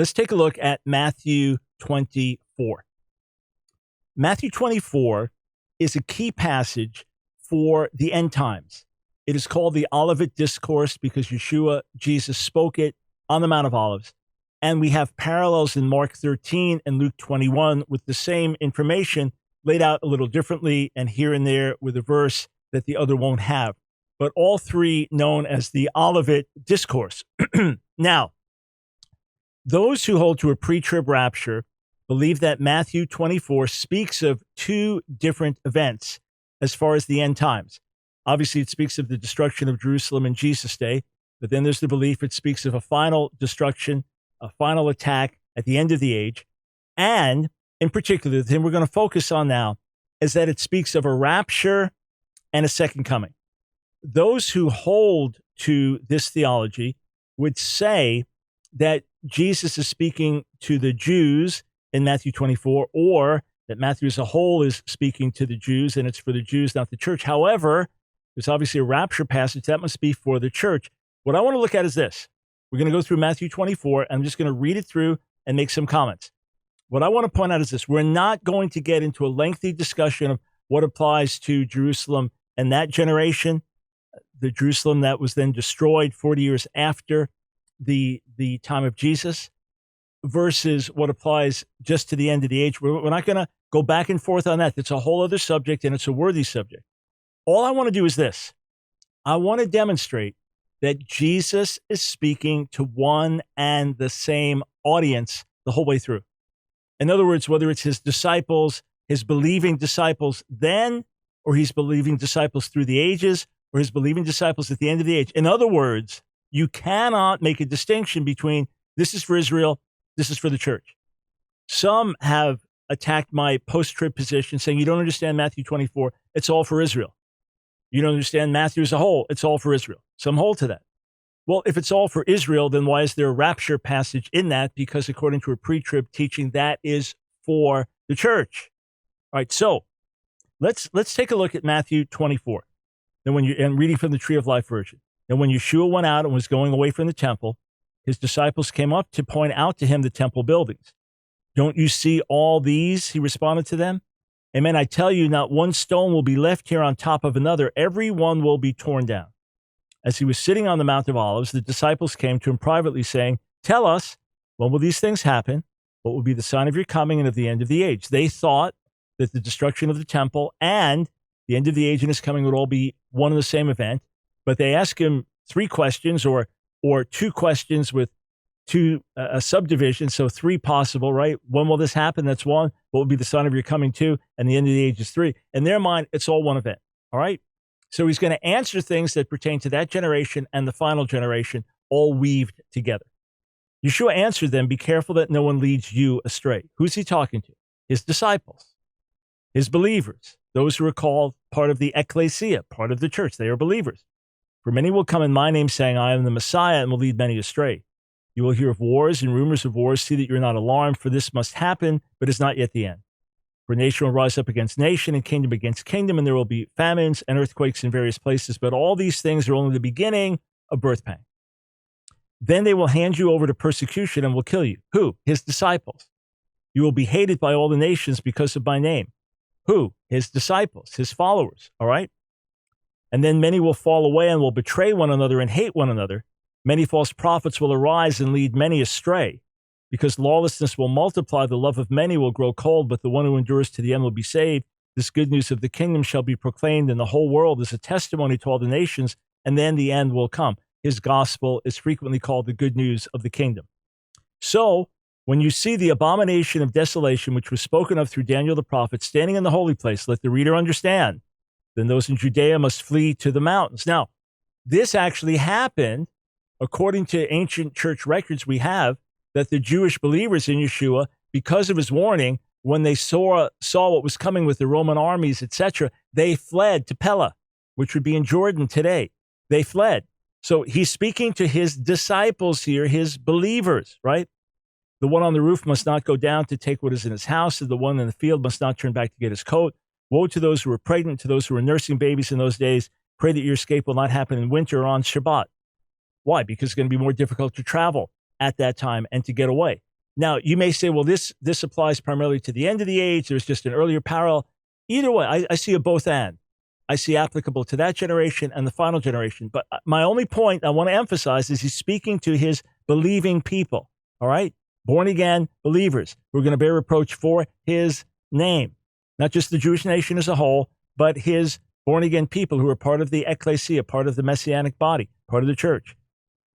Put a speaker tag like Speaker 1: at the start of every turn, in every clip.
Speaker 1: let's take a look at Matthew 24. Matthew 24 is a key passage for the end times. It is called the Olivet Discourse because Jesus spoke it on the Mount of Olives. And we have parallels in Mark 13 and Luke 21 with the same information laid out a little differently and here and there with a verse that the other won't have. But all three known as the Olivet Discourse. Now, those who hold to a pre-trib rapture believe that Matthew 24 speaks of two different events as far as the end times. Obviously, it speaks of the destruction of Jerusalem in Jesus' day, but then there's the belief it speaks of a final destruction, a final attack at the end of the age. And in particular, the thing we're going to focus on now is that it speaks of a rapture and a second coming. Those who hold to this theology would say that Jesus is speaking to the Jews in Matthew 24, or that Matthew as a whole is speaking to the Jews, and it's for the Jews, not the church. However, there's obviously a rapture passage that must be for the church. What I want to look at is this. We're going to go through Matthew 24, and I'm just going to read it through and make some comments. What I want to point out is this. We're not going to get into a lengthy discussion of what applies to Jerusalem and that generation, the Jerusalem that was then destroyed 40 years after the time of Jesus, versus what applies just to the end of the age. We're not going to go back and forth on that. It's a whole other subject, and it's a worthy subject. All I want to do is this. I want to demonstrate that Jesus is speaking to one and the same audience the whole way through. In other words, whether it's his disciples, his believing disciples then, or he's believing disciples through the ages, or his believing disciples at the end of the age. In other words, you cannot make a distinction between this is for Israel, this is for the church. Some have attacked my post-trib position, saying you don't understand Matthew 24, it's all for Israel. You don't understand Matthew as a whole, it's all for Israel. Some hold to that. Well, if it's all for Israel, then why is there a rapture passage in that? Because according to a pre-trib teaching, that is for the church. All right, so let's take a look at Matthew 24. And reading from the Tree of Life version. And when Yeshua went out and was going away from the temple, his disciples came up to point out to him the temple buildings. Don't you see all these? He responded to them. Amen. I tell you, not one stone will be left here on top of another. Every one will be torn down. As he was sitting on the Mount of Olives, the disciples came to him privately saying, tell us, when will these things happen? What will be the sign of your coming and of the end of the age? They thought that the destruction of the temple and the end of the age and his coming would all be one and the same event. But they asked him three questions or two questions with a subdivision, so three possible, right? When will this happen? That's one. What will be the sign of your coming? Two. And the end of the age is three. In their mind, it's all one event, all right? So he's going to answer things that pertain to that generation and the final generation, all weaved together. Yeshua answered them, be careful that no one leads you astray. Who's he talking to? His disciples, his believers, those who are called part of the ecclesia, part of the church. They are believers. For many will come in my name saying, I am the Messiah, and will lead many astray. You will hear of wars and rumors of wars. See that you're not alarmed, for this must happen, but is not yet the end. For nation will rise up against nation and kingdom against kingdom, and there will be famines and earthquakes in various places. But all these things are only the beginning of birth pang. Then they will hand you over to persecution and will kill you. Who? His disciples. You will be hated by all the nations because of my name. Who? His disciples, his followers, all right? And then many will fall away and will betray one another and hate one another. Many false prophets will arise and lead many astray. Because lawlessness will multiply, the love of many will grow cold, but the one who endures to the end will be saved. This good news of the kingdom shall be proclaimed in the whole world as a testimony to all the nations, and then the end will come. His gospel is frequently called the good news of the kingdom. So, when you see the abomination of desolation, which was spoken of through Daniel the prophet, standing in the holy place, let the reader understand. Then those in Judea must flee to the mountains. Now, this actually happened, according to ancient church records we have, that the Jewish believers in Yeshua, because of his warning, when they saw what was coming with the Roman armies, etc., they fled to Pella, which would be in Jordan today. They fled. So he's speaking to his disciples here, his believers, right? The one on the roof must not go down to take what is in his house, and the one in the field must not turn back to get his coat. Woe to those who are pregnant, to those who are nursing babies in those days. Pray that your escape will not happen in winter or on Shabbat. Why? Because it's going to be more difficult to travel at that time and to get away. Now, you may say, well, this applies primarily to the end of the age. There's just an earlier parallel. Either way, I see a both and. I see applicable to that generation and the final generation. But my only point I want to emphasize is he's speaking to his believing people, all right? Born again believers who are going to bear reproach for his name. Not just the Jewish nation as a whole, but his born again people who are part of the ecclesia, part of the messianic body, part of the church.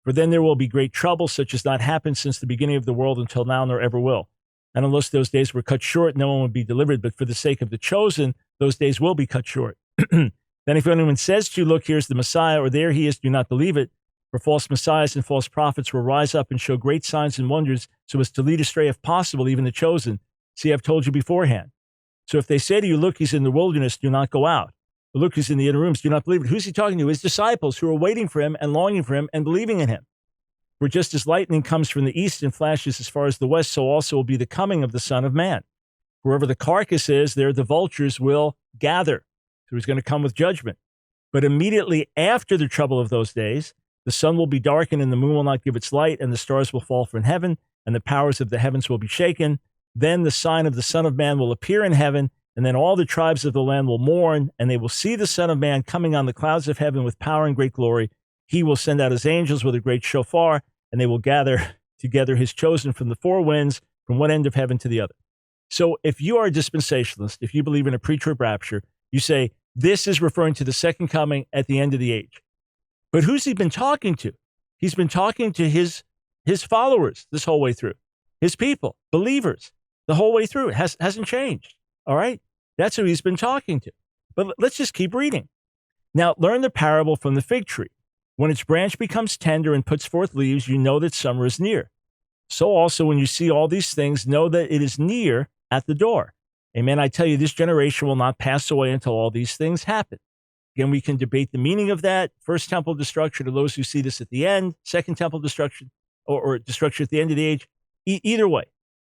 Speaker 1: For then there will be great trouble, such as not happened since the beginning of the world until now, nor ever will. And unless those days were cut short, no one would be delivered. But for the sake of the chosen, those days will be cut short. Then if anyone says to you, look, here's the Messiah, or there he is, do not believe it. For false messiahs and false prophets will rise up and show great signs and wonders, so as to lead astray, if possible, even the chosen. See, I've told you beforehand. So if they say to you, look, he's in the wilderness, do not go out. Or, look, he's in the inner rooms, do not believe it. Who's he talking to? His disciples who are waiting for him and longing for him and believing in him. For just as lightning comes from the east and flashes as far as the west, so also will be the coming of the Son of Man. Wherever the carcass is, there the vultures will gather. So he's going to come with judgment. But immediately after the trouble of those days, the sun will be darkened and the moon will not give its light, and the stars will fall from heaven, and the powers of the heavens will be shaken. Then the sign of the Son of Man will appear in heaven, and then all the tribes of the land will mourn, and they will see the Son of Man coming on the clouds of heaven with power and great glory. He will send out his angels with a great shofar, and they will gather together his chosen from the four winds, from one end of heaven to the other. So if you are a dispensationalist, if you believe in a pre-trib rapture, you say, this is referring to the second coming at the end of the age. But who's he been talking to? He's been talking to his followers this whole way through, his people, believers, the whole way through. It hasn't changed, all right? That's who he's been talking to. But let's just keep reading. Now, learn the parable from the fig tree. When its branch becomes tender and puts forth leaves, you know that summer is near. So also, when you see all these things, know that it is near at the door. Amen. I tell you, this generation will not pass away until all these things happen. Again, we can debate the meaning of that. First temple destruction, to those who see this at the end. Second temple destruction, or destruction at the end of the age. Either way,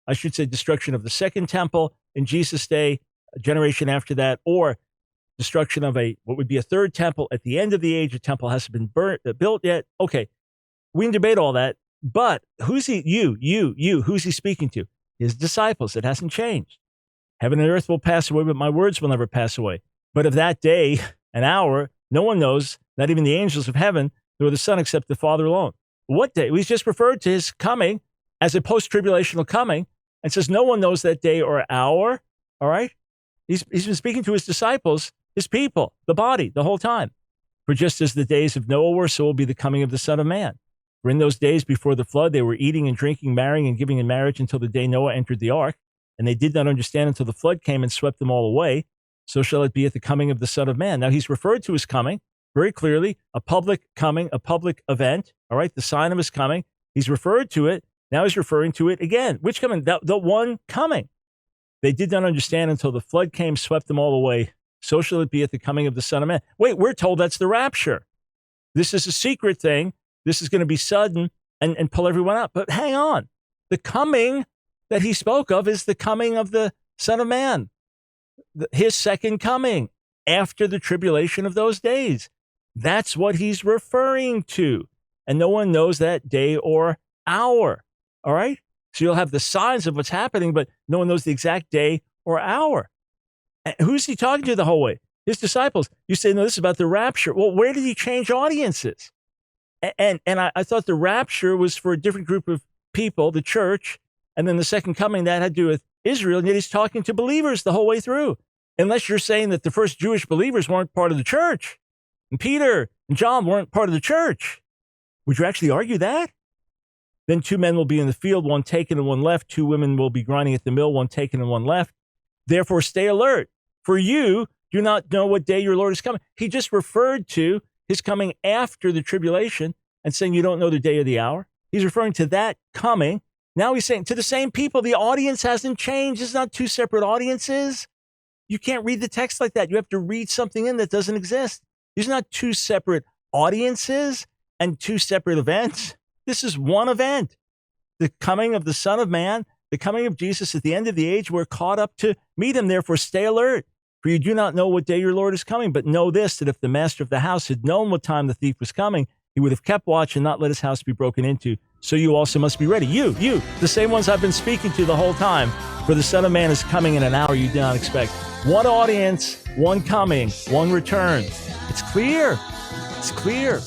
Speaker 1: I should say destruction of the second temple in Jesus' day, a generation after that, or destruction of what would be a third temple at the end of the age. A temple hasn't been built yet. Okay, we can debate all that. But who's he? Who's he speaking to? His disciples. It hasn't changed. Heaven and earth will pass away, but my words will never pass away. But of that day, an hour, no one knows, not even the angels of heaven, nor the Son, except the Father alone. What day? He's just referred to his coming as a post-tribulational coming, and says no one knows that day or hour, all right? He's been speaking to his disciples, his people, the body, the whole time. For just as the days of Noah were, so will be the coming of the Son of Man. For in those days before the flood, they were eating and drinking, marrying and giving in marriage until the day Noah entered the ark, and they did not understand until the flood came and swept them all away. So shall it be at the coming of the Son of Man. Now, he's referred to his coming very clearly, a public coming, a public event, all right, the sign of his coming. He's referred to it. Now he's referring to it again. Which coming? The one coming. They did not understand until the flood came, swept them all away. So shall it be at the coming of the Son of Man. Wait, we're told that's the rapture. This is a secret thing. This is going to be sudden and pull everyone out. But hang on. The coming that he spoke of is the coming of the Son of Man. His second coming after the tribulation of those days. That's what he's referring to. And no one knows that day or hour. All right? So you'll have the signs of what's happening, but no one knows the exact day or hour. And who's he talking to the whole way? His disciples. You say, no, this is about the rapture. Well, where did he change audiences? And I thought the rapture was for a different group of people, the church, and then the second coming, that had to do with Israel, and yet he's talking to believers the whole way through. Unless you're saying that the first Jewish believers weren't part of the church, and Peter and John weren't part of the church. Would you actually argue that? Then two men will be in the field, one taken and one left. Two women will be grinding at the mill, one taken and one left. Therefore, stay alert, for you do not know what day your Lord is coming. He just referred to his coming after the tribulation and saying you don't know the day or the hour. He's referring to that coming. Now he's saying to the same people, the audience hasn't changed. It's not two separate audiences. You can't read the text like that. You have to read something in that doesn't exist. These are not two separate audiences and two separate events. This is one event. The coming of the Son of Man, the coming of Jesus at the end of the age. We're caught up to meet him. Therefore, stay alert. For you do not know what day your Lord is coming. But know this, that if the master of the house had known what time the thief was coming, he would have kept watch and not let his house be broken into. So you also must be ready. You, the same ones I've been speaking to the whole time. For the Son of Man is coming in an hour you do not expect. One audience, one coming, one return. It's clear. It's clear.